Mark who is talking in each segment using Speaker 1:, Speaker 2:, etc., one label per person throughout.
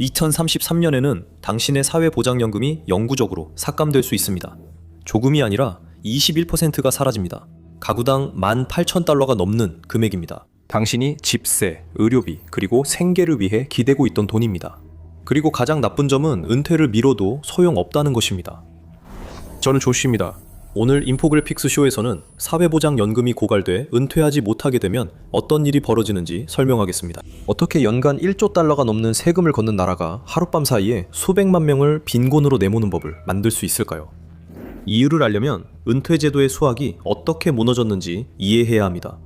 Speaker 1: 2033년에는 당신의 사회보장연금이 영구적으로 삭감될 수 있습니다. 조금이 아니라 21%가 사라집니다. 가구당 18,000달러가 넘는 금액입니다. 당신이 집세, 의료비, 그리고 생계를 위해 기대고 있던 돈입니다. 그리고 가장 나쁜 점은 은퇴를 미뤄도 소용없다는 것입니다. 저는 조씨입니다. 오늘 인포그래픽스 쇼에서는 사회보장연금이 고갈돼 은퇴하지 못하게 되면 어떤 일이 벌어지는지 설명하겠습니다. 어떻게 연간 1조 달러가 넘는 세금을 걷는 나라가 하룻밤 사이에 수백만 명을 빈곤으로 내모는 법을 만들 수 있을까요? 이유를 알려면 은퇴제도의 수학이 어떻게 무너졌는지 이해해야 합니다.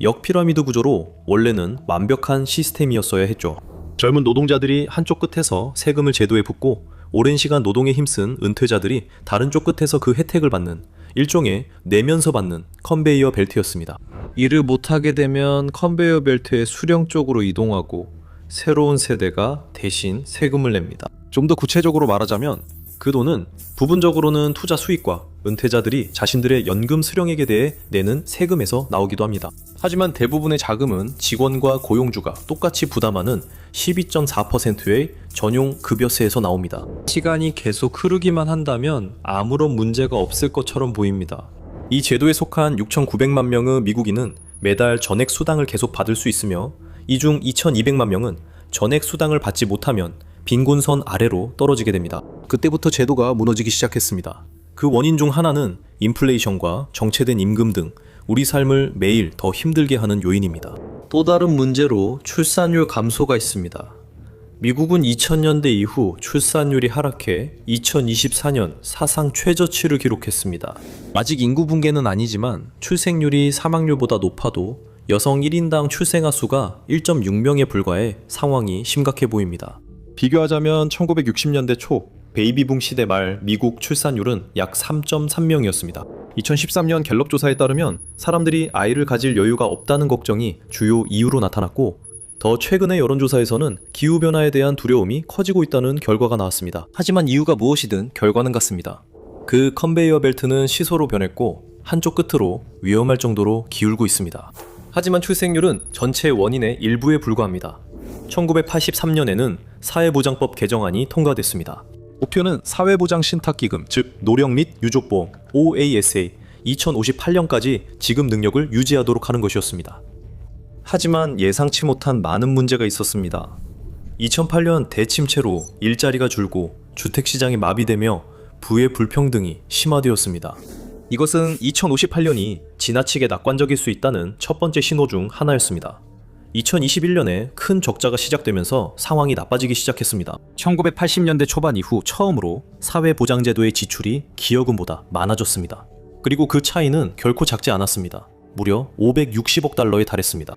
Speaker 1: 역피라미드 구조로 원래는 완벽한 시스템이었어야 했죠. 젊은 노동자들이 한쪽 끝에서 세금을 제도에 붓고 오랜 시간 노동에 힘쓴 은퇴자들이 다른 쪽 끝에서 그 혜택을 받는 일종의 내면서 받는 컨베이어 벨트였습니다. 일을 못하게 되면 컨베이어 벨트의 수령 쪽으로 이동하고 새로운 세대가 대신 세금을 냅니다. 좀 더 구체적으로 말하자면 그 돈은 부분적으로는 투자 수익과 은퇴자들이 자신들의 연금 수령액에 대해 내는 세금에서 나오기도 합니다. 하지만 대부분의 자금은 직원과 고용주가 똑같이 부담하는 12.4%의 전용 급여세에서 나옵니다. 시간이 계속 흐르기만 한다면 아무런 문제가 없을 것처럼 보입니다. 이 제도에 속한 6,900만 명의 미국인은 매달 전액 수당을 계속 받을 수 있으며 이 중 2,200만 명은 전액 수당을 받지 못하면 빈곤선 아래로 떨어지게 됩니다. 그때부터 제도가 무너지기 시작했습니다. 그 원인 중 하나는 인플레이션과 정체된 임금 등 우리 삶을 매일 더 힘들게 하는 요인입니다. 또 다른 문제로 출산율 감소가 있습니다. 미국은 2000년대 이후 출산율이 하락해 2024년 사상 최저치를 기록했습니다. 아직 인구 붕괴는 아니지만 출생률이 사망률보다 높아도 여성 1인당 출생아 수가 1.6명에 불과해 상황이 심각해 보입니다. 비교하자면 1960년대 초 베이비붐 시대 말 미국 출산율은 약 3.3명이었습니다. 2013년 갤럽 조사에 따르면 사람들이 아이를 가질 여유가 없다는 걱정이 주요 이유로 나타났고 더 최근의 여론조사에서는 기후변화에 대한 두려움이 커지고 있다는 결과가 나왔습니다. 하지만 이유가 무엇이든 결과는 같습니다. 그 컨베이어 벨트는 시소로 변했고 한쪽 끝으로 위험할 정도로 기울고 있습니다. 하지만 출생률은 전체 원인의 일부에 불과합니다. 1983년에는 사회보장법 개정안이 통과됐습니다. 목표는 사회보장신탁기금, 즉 노령 및 유족보험 OASA 2058년까지 지급 능력을 유지하도록 하는 것이었습니다. 하지만 예상치 못한 많은 문제가 있었습니다. 2008년 대침체로 일자리가 줄고 주택시장이 마비되며 부의 불평등이 심화되었습니다. 이것은 2058년이 지나치게 낙관적일 수 있다는 첫 번째 신호 중 하나였습니다. 2021년에 큰 적자가 시작되면서 상황이 나빠지기 시작했습니다. 1980년대 초반 이후 처음으로 사회보장제도의 지출이 기여금보다 많아졌습니다. 그리고 그 차이는 결코 작지 않았습니다. 무려 560억 달러에 달했습니다.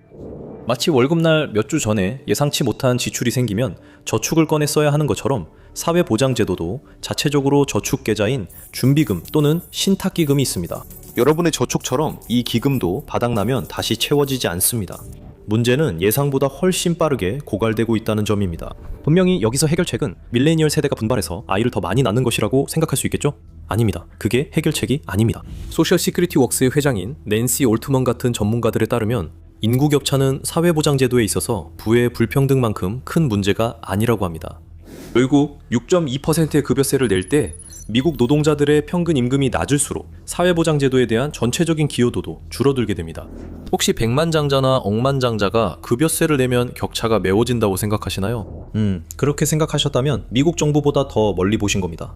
Speaker 1: 마치 월급날 몇 주 전에 예상치 못한 지출이 생기면 저축을 꺼내 써야 하는 것처럼 사회보장제도도 자체적으로 저축계좌인 준비금 또는 신탁기금이 있습니다. 여러분의 저축처럼 이 기금도 바닥나면 다시 채워지지 않습니다. 문제는 예상보다 훨씬 빠르게 고갈되고 있다는 점입니다. 분명히 여기서 해결책은 밀레니얼 세대가 분발해서 아이를 더 많이 낳는 것이라고 생각할 수 있겠죠? 아닙니다. 그게 해결책이 아닙니다. 소셜 시큐리티 웍스의 회장인 낸시 올트먼 같은 전문가들에 따르면 인구 격차는 사회보장제도에 있어서 부의 불평등만큼 큰 문제가 아니라고 합니다. 결국 6.2%의 급여세를 낼 때 미국 노동자들의 평균 임금이 낮을수록 사회보장제도에 대한 전체적인 기여도도 줄어들게 됩니다. 혹시 백만장자나 억만장자가 급여세를 내면 격차가 메워진다고 생각하시나요? 그렇게 생각하셨다면 미국 정부보다 더 멀리 보신 겁니다.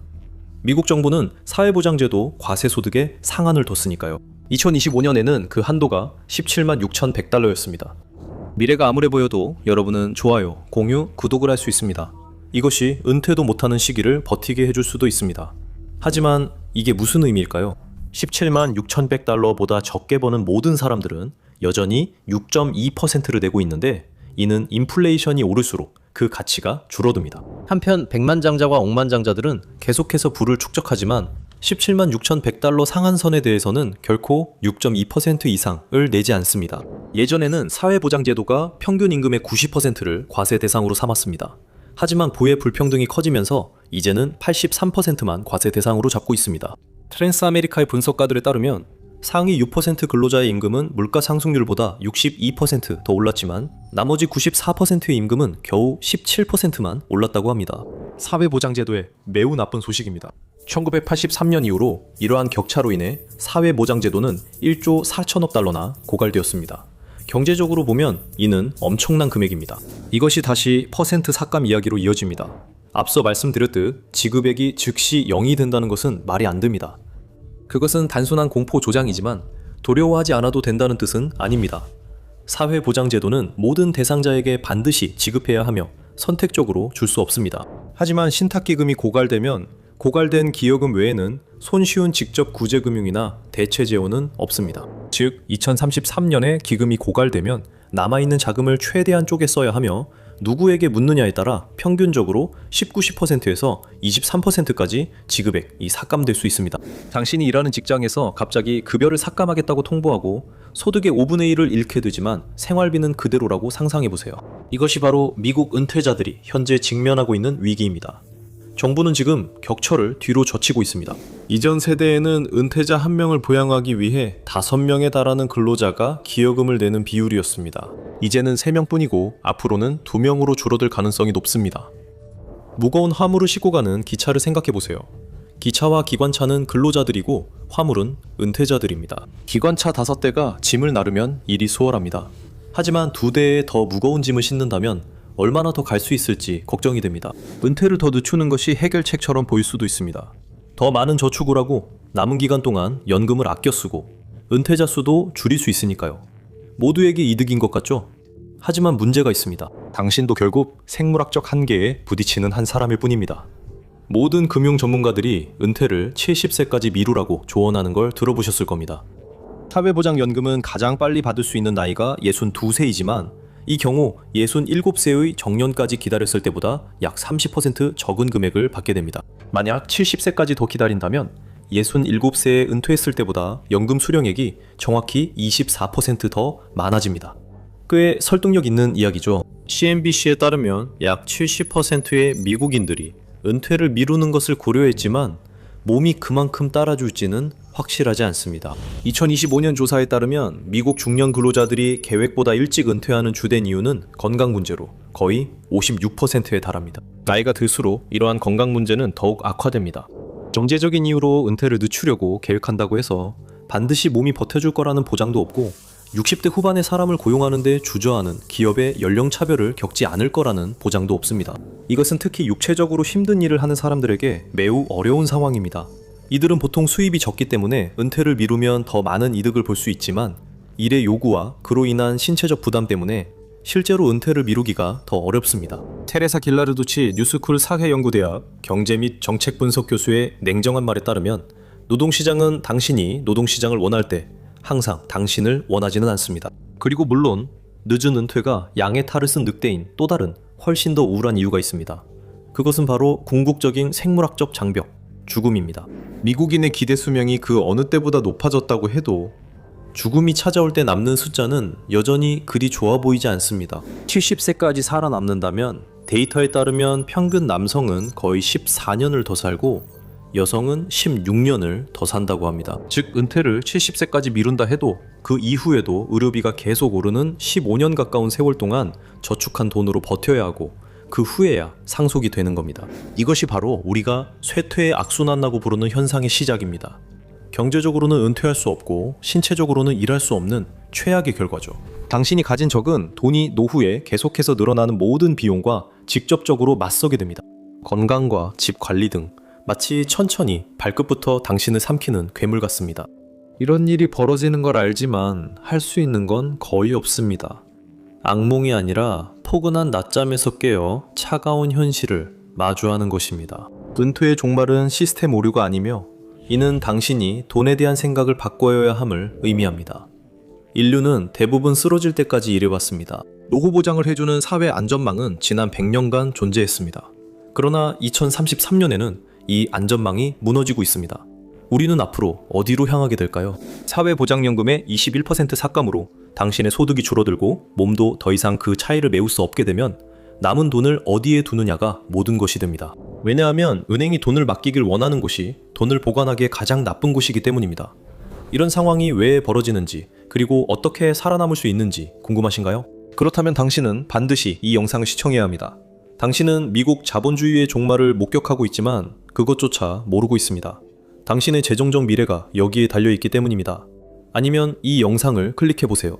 Speaker 1: 미국 정부는 사회보장제도 과세소득에 상한을 뒀으니까요. 2025년에는 그 한도가 17만 6,100달러였습니다. 미래가 암울해 보여도 여러분은 좋아요, 공유, 구독을 할 수 있습니다. 이것이 은퇴도 못하는 시기를 버티게 해줄 수도 있습니다. 하지만 이게 무슨 의미일까요? 17만 6,100달러보다 적게 버는 모든 사람들은 여전히 6.2%를 내고 있는데 이는 인플레이션이 오를수록 그 가치가 줄어듭니다. 한편 백만장자와 억만장자들은 계속해서 부를 축적하지만 17만 6,100달러 상한선에 대해서는 결코 6.2% 이상을 내지 않습니다. 예전에는 사회보장제도가 평균 임금의 90%를 과세 대상으로 삼았습니다. 하지만 부의 불평등이 커지면서 이제는 83%만 과세 대상으로 잡고 있습니다. 트랜스 아메리카의 분석가들에 따르면 상위 6% 근로자의 임금은 물가 상승률보다 62%더 올랐지만 나머지 94%의 임금은 겨우 17%만 올랐다고 합니다. 사회보장제도의 매우 나쁜 소식입니다. 1983년 이후로 이러한 격차로 인해 사회보장제도는 1조 4천억 달러나 고갈되었습니다. 경제적으로 보면 이는 엄청난 금액입니다. 이것이 다시 퍼센트 삭감 이야기로 이어집니다. 앞서 말씀드렸듯 지급액이 즉시 0이 된다는 것은 말이 안 됩니다. 그것은 단순한 공포 조장이지만 두려워하지 않아도 된다는 뜻은 아닙니다. 사회보장제도는 모든 대상자에게 반드시 지급해야 하며 선택적으로 줄 수 없습니다. 하지만 신탁기금이 고갈되면 고갈된 기여금 외에는 손쉬운 직접 구제금융이나 대체재원은 없습니다. 즉 2033년에 기금이 고갈되면 남아있는 자금을 최대한 쪼개 써야 하며 누구에게 묻느냐에 따라 평균적으로 19, 10%에서 23%까지 지급액이 삭감될 수 있습니다. 당신이 일하는 직장에서 갑자기 급여를 삭감하겠다고 통보하고 소득의 5분의 1을 잃게 되지만 생활비는 그대로라고 상상해보세요. 이것이 바로 미국 은퇴자들이 현재 직면하고 있는 위기입니다. 정부는 지금 격철을 뒤로 젖히고 있습니다. 이전 세대에는 은퇴자 1명을 보양하기 위해 5명에 달하는 근로자가 기여금을 내는 비율이었습니다. 이제는 3명뿐이고 앞으로는 2명으로 줄어들 가능성이 높습니다. 무거운 화물을 싣고 가는 기차를 생각해보세요. 기차와 기관차는 근로자들이고 화물은 은퇴자들입니다. 기관차 5대가 짐을 나르면 일이 수월합니다. 하지만 2대에 더 무거운 짐을 싣는다면 얼마나 더 갈 수 있을지 걱정이 됩니다. 은퇴를 더 늦추는 것이 해결책처럼 보일 수도 있습니다. 더 많은 저축을 하고 남은 기간 동안 연금을 아껴 쓰고 은퇴자 수도 줄일 수 있으니까요. 모두에게 이득인 것 같죠? 하지만 문제가 있습니다. 당신도 결국 생물학적 한계에 부딪히는 한 사람일 뿐입니다. 모든 금융 전문가들이 은퇴를 70세까지 미루라고 조언하는 걸 들어보셨을 겁니다. 사회보장연금은 가장 빨리 받을 수 있는 나이가 62세이지만 이 경우 67세의 정년까지 기다렸을 때보다 약 30% 적은 금액을 받게 됩니다. 만약 70세까지 더 기다린다면 67세에 은퇴했을 때보다 연금 수령액이 정확히 24% 더 많아집니다. 꽤 설득력 있는 이야기죠. CNBC에 따르면 약 70%의 미국인들이 은퇴를 미루는 것을 고려했지만 몸이 그만큼 따라줄지는 확실하지 않습니다. 2025년 조사에 따르면 미국 중년 근로자들이 계획보다 일찍 은퇴하는 주된 이유는 건강 문제로 거의 56%에 달합니다. 나이가 들수록 이러한 건강 문제는 더욱 악화됩니다. 경제적인 이유로 은퇴를 늦추려고 계획한다고 해서 반드시 몸이 버텨줄 거라는 보장도 없고 60대 후반의 사람을 고용하는 데 주저하는 기업의 연령 차별을 겪지 않을 거라는 보장도 없습니다. 이것은 특히 육체적으로 힘든 일을 하는 사람들에게 매우 어려운 상황입니다. 이들은 보통 수입이 적기 때문에 은퇴를 미루면 더 많은 이득을 볼 수 있지만 일의 요구와 그로 인한 신체적 부담 때문에 실제로 은퇴를 미루기가 더 어렵습니다. 테레사 길라르두치 뉴스쿨 사회연구대학 경제 및 정책 분석 교수의 냉정한 말에 따르면 노동시장은 당신이 노동시장을 원할 때 항상 당신을 원하지는 않습니다. 그리고 물론 늦은 은퇴가 양의 탈을 쓴 늑대인 또 다른 훨씬 더 우울한 이유가 있습니다. 그것은 바로 궁극적인 생물학적 장벽, 죽음입니다. 미국인의 기대 수명이 그 어느 때보다 높아졌다고 해도 죽음이 찾아올 때 남는 숫자는 여전히 그리 좋아 보이지 않습니다. 70세까지 살아남는다면 데이터에 따르면 평균 남성은 거의 14년을 더 살고 여성은 16년을 더 산다고 합니다. 즉 은퇴를 70세까지 미룬다 해도 그 이후에도 의료비가 계속 오르는 15년 가까운 세월 동안 저축한 돈으로 버텨야 하고 그 후에야 상속이 되는 겁니다. 이것이 바로 우리가 쇠퇴의 악순환이라고 부르는 현상의 시작입니다. 경제적으로는 은퇴할 수 없고 신체적으로는 일할 수 없는 최악의 결과죠. 당신이 가진 적은 돈이 노후에 계속해서 늘어나는 모든 비용과 직접적으로 맞서게 됩니다. 건강과 집 관리 등 마치 천천히 발끝부터 당신을 삼키는 괴물 같습니다. 이런 일이 벌어지는 걸 알지만 할 수 있는 건 거의 없습니다. 악몽이 아니라 포근한 낮잠에서 깨어 차가운 현실을 마주하는 것입니다. 은퇴의 종말은 시스템 오류가 아니며 이는 당신이 돈에 대한 생각을 바꿔야 함을 의미합니다. 인류는 대부분 쓰러질 때까지 일해왔습니다. 노후 보장을 해주는 사회 안전망은 지난 100년간 존재했습니다. 그러나 2033년에는 이 안전망이 무너지고 있습니다. 우리는 앞으로 어디로 향하게 될까요? 사회보장연금의 21% 삭감으로 당신의 소득이 줄어들고 몸도 더 이상 그 차이를 메울 수 없게 되면 남은 돈을 어디에 두느냐가 모든 것이 됩니다. 왜냐하면 은행이 돈을 맡기길 원하는 곳이 돈을 보관하기에 가장 나쁜 곳이기 때문입니다. 이런 상황이 왜 벌어지는지, 그리고 어떻게 살아남을 수 있는지 궁금하신가요? 그렇다면 당신은 반드시 이 영상을 시청해야 합니다. 당신은 미국 자본주의의 종말을 목격하고 있지만 그것조차 모르고 있습니다. 당신의 재정적 미래가 여기에 달려있기 때문입니다. 아니면 이 영상을 클릭해보세요.